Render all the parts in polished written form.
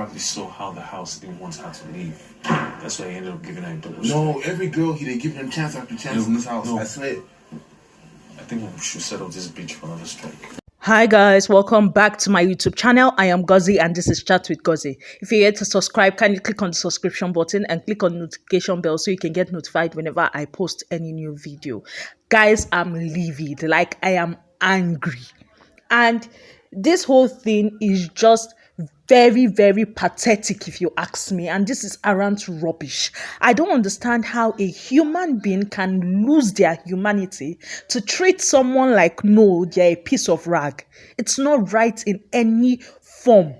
probably saw how the house didn't want her to leave. That's why he ended up giving her a double strike. No, every girl they give them chance after chance in this house. I swear. I think we should settle this bitch for another strike. Hi guys, welcome back to my YouTube channel. I am Gozy and this is Chat with Gozy. If you're here to subscribe, kindly click on the subscription button and click on the notification bell so you can get notified whenever I post any new video. Guys, I'm livid, like I am angry. And this whole thing is just very, very pathetic if you ask me, and this is arrant rubbish. I don't understand how a human being can lose their humanity to treat someone like no, they're a piece of rag. It's not right in any form.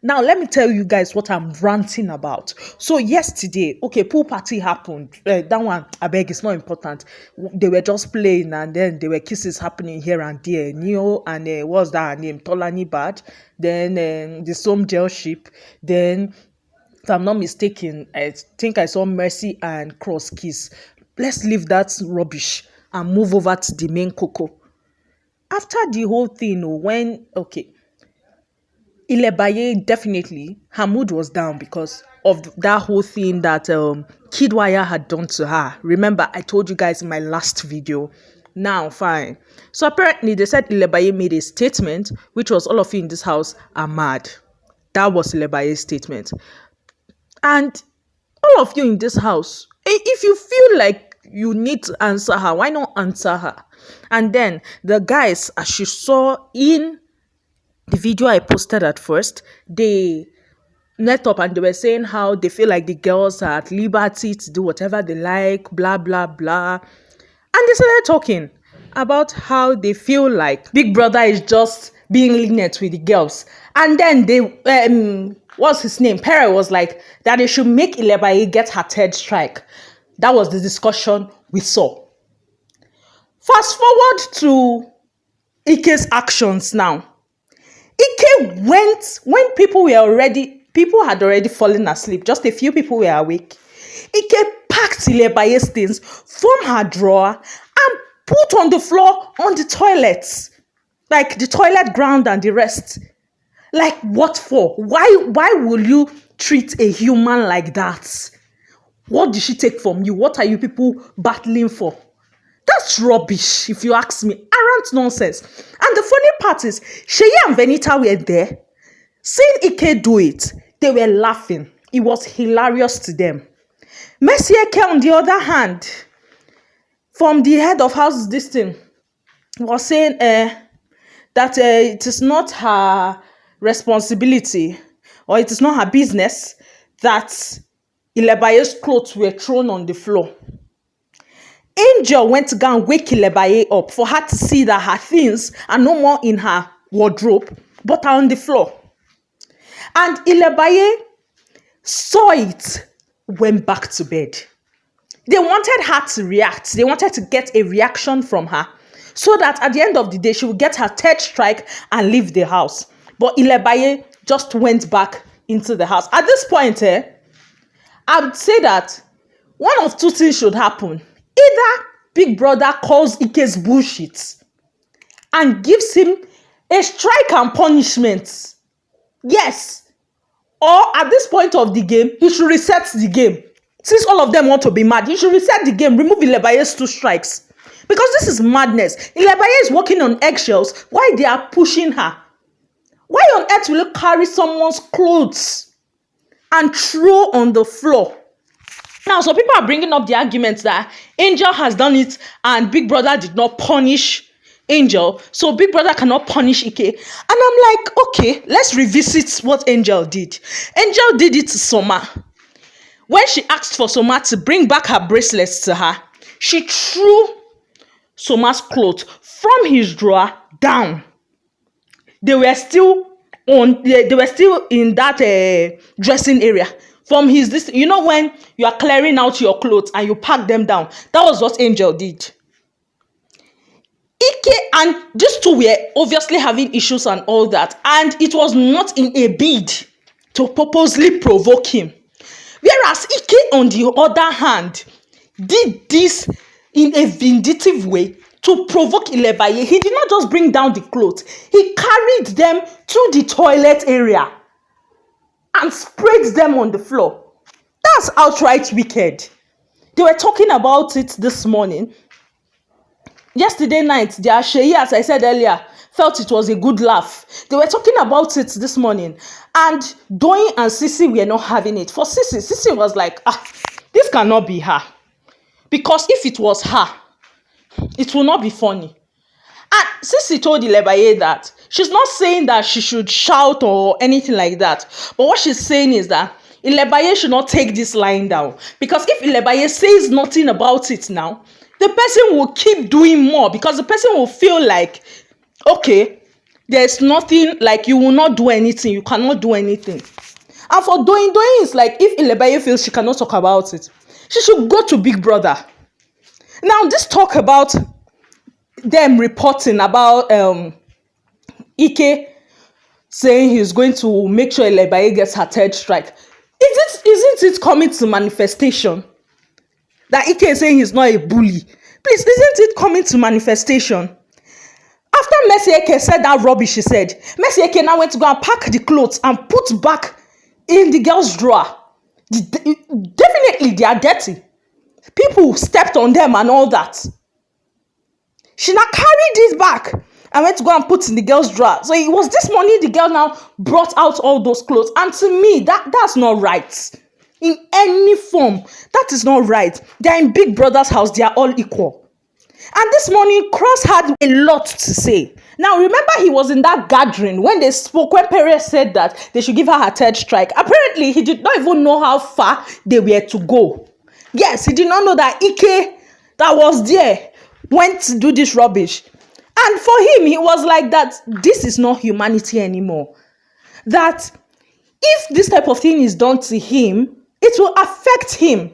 Now, let me tell you guys what I'm ranting about. So yesterday, okay, pool party happened. That one, I beg, it's not important. They were just playing and then there were kisses happening here and there. Neo and what's that name? Tolani Bad. Then the Som Gel Ship. Then, if I'm not mistaken, I think I saw Mercy and Cross kiss. Let's leave that rubbish and move over to the main cocoa. After the whole thing, when, okay, Ilebaye, definitely, her mood was down because of that whole thing that Kidwire had done to her. Remember, I told you guys in my last video. Now, fine. So apparently, they said Ilebaye made a statement, which was all of you in this house are mad. That was Ilebaye's statement. And all of you in this house, if you feel like you need to answer her, why not answer her? And then the guys, as you saw in the video I posted at first, they met up and they were saying how they feel like the girls are at liberty to do whatever they like, blah, blah, blah. And they started talking about how they feel like Big Brother is just being lenient with the girls. And then they, what's his name? Perry was like that they should make Ilebaye get her third strike. That was the discussion we saw. Fast forward to Ike's actions now. Ike went when people had already fallen asleep. Just a few people were awake. Ike packed Ilebaye's things from her drawer and put on the floor on the toilets, like the toilet ground and the rest. Like what for? Why will you treat a human like that? What did she take from you? What are you people battling for? That's rubbish, if you ask me. Arrant nonsense. And the funny part is, Seyi and Venita were there. Seeing Ike do it, they were laughing. It was hilarious to them. Mercy Eke, on the other hand, from the head of house, this thing, was saying that it is not her responsibility, or it is not her business, that Ilebaye's clothes were thrown on the floor. Angel went to go and wake Ilebaye up for her to see that her things are no more in her wardrobe, but are on the floor. And Ilebaye saw it, went back to bed. They wanted her to react. They wanted to get a reaction from her so that at the end of the day, she would get her third strike and leave the house. But Ilebaye just went back into the house. At this point, I would say that one of two things should happen. Either Big Brother calls Ike's bullshit and gives him a strike and punishment. Yes. Or at this point of the game, he should reset the game. Since all of them want to be mad, he should reset the game, remove Ilebaye's 2 strikes. Because this is madness. Ilebaye is walking on eggshells while they are pushing her. Why on earth will you carry someone's clothes and throw on the floor? Now, so people are bringing up the argument that Angel has done it and Big Brother did not punish Angel, so Big Brother cannot punish Ike. And I'm like, okay, let's revisit what Angel did. Angel did it to Soma. When she asked for Soma to bring back her bracelets to her, she threw Soma's clothes from his drawer down. They were still in that dressing area. From his, this, you know, when you are clearing out your clothes and you pack them down, that was what Angel did. Ike and these two were obviously having issues and all that, and it was not in a bid to purposely provoke him. Whereas Ike, on the other hand, did this in a vindictive way to provoke Ilebaye. He did not just bring down the clothes, he carried them to the toilet area. and sprayed them on the floor. That's outright wicked. They were talking about it this morning. Yesterday night, their Seyi, as I said earlier, felt it was a good laugh. They were talking about it this morning. And Doyin and Sisi were not having it. For Sisi was like, this cannot be her. Because if it was her, it will not be funny. And Sisi told Ilebaye that she's not saying that she should shout or anything like that. But what she's saying is that Ilebaye should not take this line down. Because if Ilebaye says nothing about it now, the person will keep doing more. Because the person will feel like, okay, there's nothing, like you will not do anything. You cannot do anything. And for Doyin is like, if Ilebaye feels she cannot talk about it, she should go to Big Brother. Now, this talk about them reporting about Ike saying he's going to make sure Ilebaye gets her third strike. Isn't it coming to manifestation? That Ike is saying he's not a bully. Please, isn't it coming to manifestation? After Mercy Eke said that rubbish, she said, Mercy Eke now went to go and pack the clothes and put back in the girl's drawer. Definitely, they are dirty. People stepped on them and all that. She now carried this back and went to go and put in the girl's drawer. So it was this morning the girl now brought out all those clothes. And to me, that's not right. In any form, that is not right. They're in Big Brother's house. They are all equal. And this morning, Cross had a lot to say. Now, remember, he was in that gathering when they spoke, when Perez said that they should give her third strike. Apparently, he did not even know how far they were to go. Yes, he did not know that Ike, that was there, went to do this rubbish. And for him, he was like that, this is not humanity anymore. That if this type of thing is done to him, it will affect him.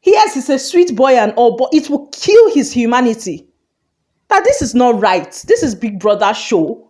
Yes, he's a sweet boy and all, but it will kill his humanity. That this is not right. This is Big Brother show.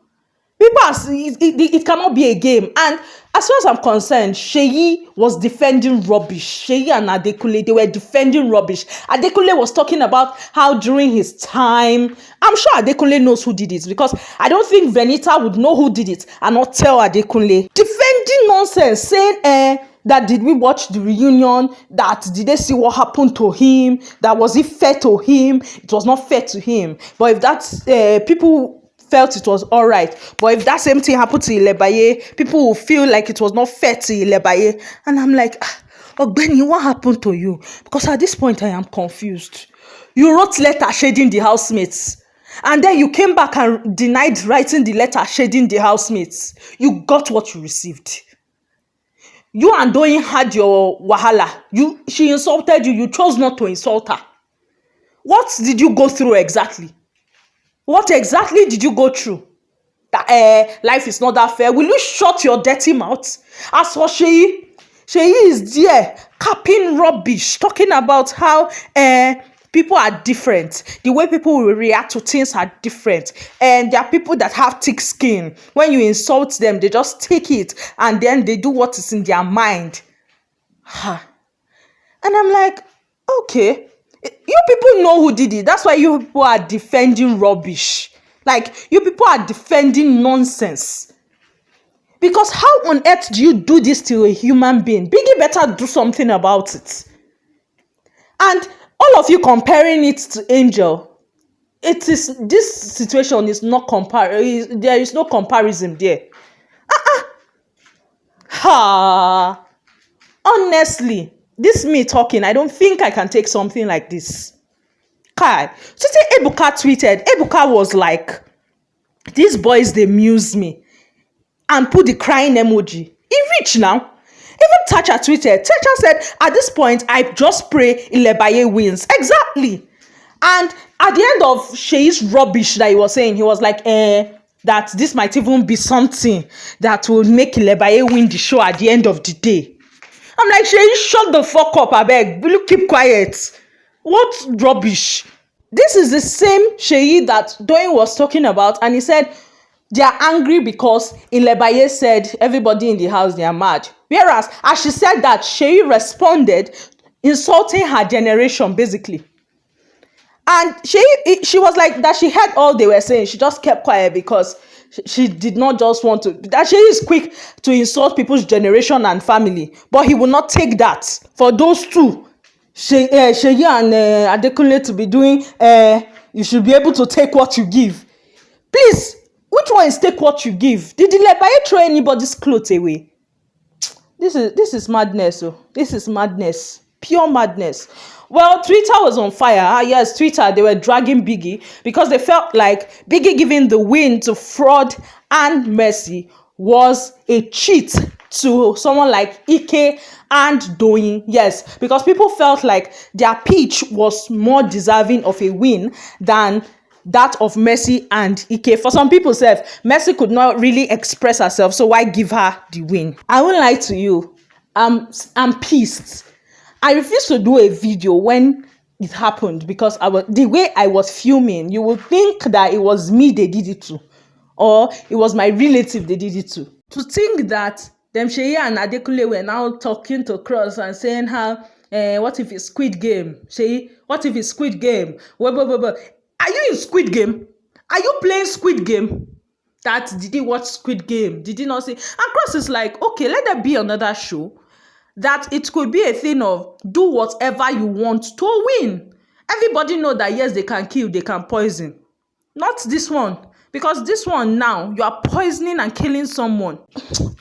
Because it cannot be a game. And as far as I'm concerned, Seyi was defending rubbish. Seyi and Adekunle, they were defending rubbish. Adekunle was talking about how during his time, I'm sure Adekunle knows who did it, because I don't think Venita would know who did it and not tell Adekunle. Defending nonsense, saying, that did we watch the reunion? That did they see what happened to him? That was it fair to him? It was not fair to him. But if that's people felt it was all right. But if that same thing happened to Ilebaye, people will feel like it was not fair to Ilebaye. And I'm like, Ogbeni, what happened to you? Because at this point I am confused. You wrote letter shading the housemates. And then you came back and denied writing the letter shading the housemates. You got what you received. You and Doyin had your wahala. She insulted you. You chose not to insult her. What did you go through exactly? What exactly did you go through? That life is not that fair. Will you shut your dirty mouth? As for Seyi is there capping rubbish, talking about how people are different. The way people will react to things are different. And there are people that have thick skin. When you insult them, they just take it and then they do what is in their mind. And I'm like, okay, you people know who did it. That's why you people are defending rubbish. Like, you people are defending nonsense. Because how on earth do you do this to a human being? Biggie better do something about it. And all of you comparing it to Angel, this situation is not there is no comparison there. Honestly, this me talking, I don't think I can take something like this. Kai, so say Ebuka tweeted, Ebuka was like, these boys, they muse me, and put the crying emoji. He rich now. Even Thatcher tweeted. Thatcher said, at this point, I just pray Ilebaye wins. Exactly. And at the end of Seyi's rubbish that he was saying, he was like, that this might even be something that will make Ilebaye win the show at the end of the day. I'm like, Seyi, shut the fuck up, I beg. Will you keep quiet? What rubbish? This is the same Seyi that Doyin was talking about, and he said, they are angry because Ilebaye said everybody in the house, they are mad. Whereas, as she said that, Seyi responded, insulting her generation, basically. And she was like, that she heard all they were saying. She just kept quiet because she did not just want to, that she is quick to insult people's generation and family, but he will not take that for those two, Seyi and Adekunle, to be doing, you should be able to take what you give. Please, which one is take what you give? Did Ilebaye throw anybody's clothes away? This is madness. Oh, this is madness, pure madness. Well, Twitter was on fire. Yes, Twitter, they were dragging Biggie because they felt like Biggie giving the win to Fraud and Mercy was a cheat to someone like Ike and Doyin. Yes, because people felt like their pitch was more deserving of a win than that of Mercy and Ike. For some people, Mercy could not really express herself, so why give her the win? I won't lie to you, I'm pissed. I refused to do a video when it happened because the way I was filming, you would think that it was me they did it to, or it was my relative they did it to. To think that them Seyi and Adekunle were now talking to Cross and saying how, what if it's Squid Game? Seyi, what if it's Squid Game? Are you in Squid Game? Are you playing Squid Game? Did he watch Squid Game? Did he not say? And Cross is like, okay, let there be another show that it could be a thing of do whatever you want to win. Everybody know that yes, they can kill, they can poison. Not this one. Because this one now, you are poisoning and killing someone.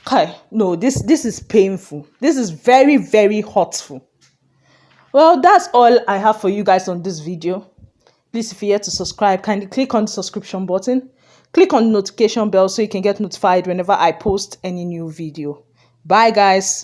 Okay, no, this is painful. This is very, very hurtful. Well, that's all I have for you guys on this video. Please, if you're here to subscribe, kindly click on the subscription button. Click on the notification bell so you can get notified whenever I post any new video. Bye, guys.